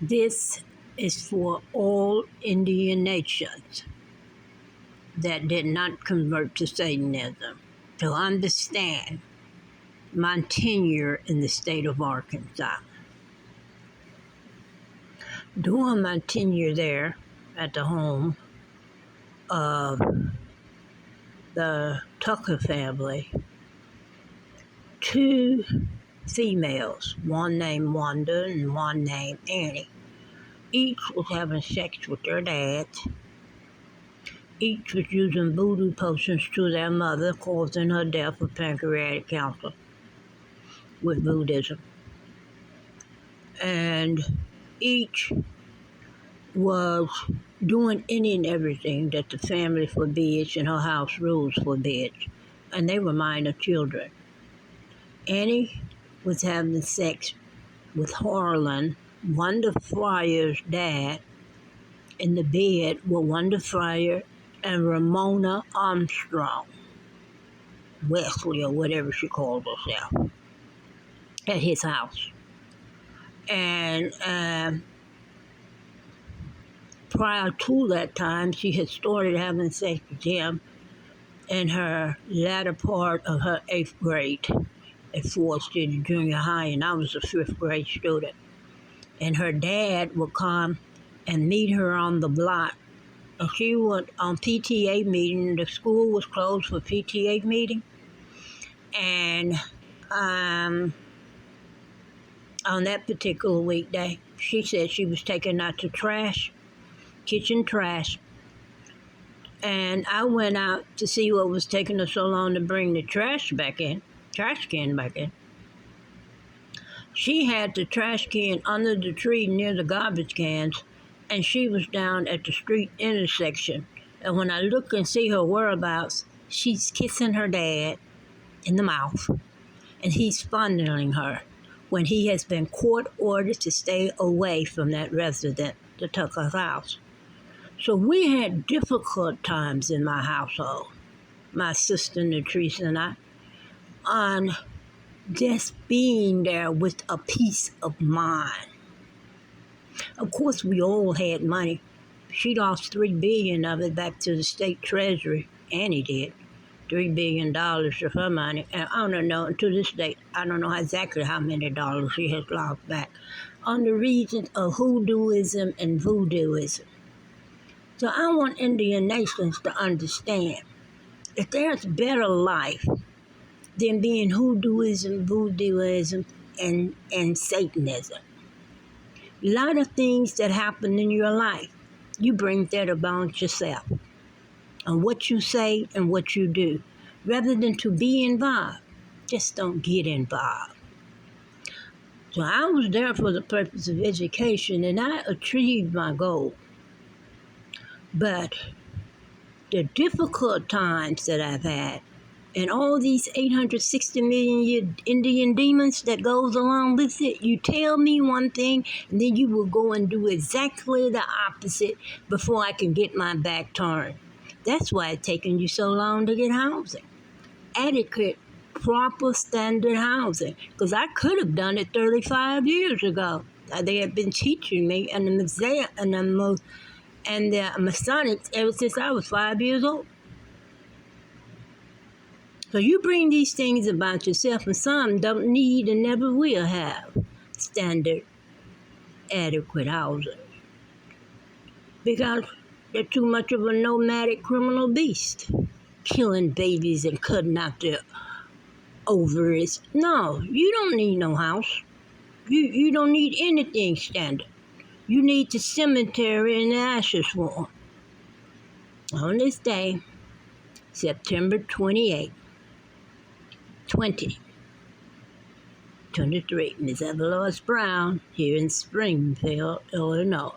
This is for all Indian nations that did not convert to Satanism to understand my tenure in the state of Arkansas. During my tenure there at the home of the Tucker family, two females, one named Wanda and one named Annie, each was having sex with their dads. Each was using voodoo potions to their mother, causing her death of pancreatic cancer with Buddhism. And each was doing any and everything that the family forbids and her house rules forbids. And they were minor children. Annie was having sex with Harlan, Wanda Fryer's dad, in the bed with Wanda Fryer and Ramona Armstrong, Wesley or whatever she called herself, at his house. And prior to that time, she had started having sex with him in her latter part of her 8th grade at Ford City Junior High, and I was a 5th grade student. And her dad would come and meet her on the block. And she went on PTA meeting. The school was closed for PTA meeting. And on that particular weekday, she said she was taking out the trash, kitchen trash. And I went out to see what was taking her so long to bring the trash can back in. She had the trash can under the tree near the garbage cans, and she was down at the street intersection. And when I look and see her whereabouts, she's kissing her dad in the mouth, and he's fondling her when he has been court-ordered to stay away from that resident, the Tucker's house. So we had difficult times in my household, my sister Natrice and I, on just being there with a peace of mind. Of course, we all had money. She lost $3 billion of it back to the state treasury. Annie did. $3 billion of her money. And I don't know, to this day, I don't know exactly how many dollars she has lost back on the reason of hoodooism and voodooism. So I want Indian nations to understand that there's better life than being hoodooism, voodooism, and Satanism. A lot of things that happen in your life, you bring that about yourself and what you say and what you do. Rather than to be involved, just don't get involved. So I was there for the purpose of education, and I achieved my goal. But the difficult times that I've had, and all these 860 million Indian demons that goes along with it, you tell me one thing, and then you will go and do exactly the opposite before I can get my back turned. That's why it's taken you so long to get housing. Adequate, proper, standard housing. Because I could have done it 35 years ago. They have been teaching me and the Masonics ever since I was 5 years old. So you bring these things about yourself, and some don't need and never will have standard, adequate housing. Because they're too much of a nomadic criminal beast, killing babies and cutting out their ovaries. No, you don't need no house. You don't need anything standard. You need the cemetery and the ashes for them. On this day, September 28, 2023, Miss Evelyn Brown here in Springfield, Illinois.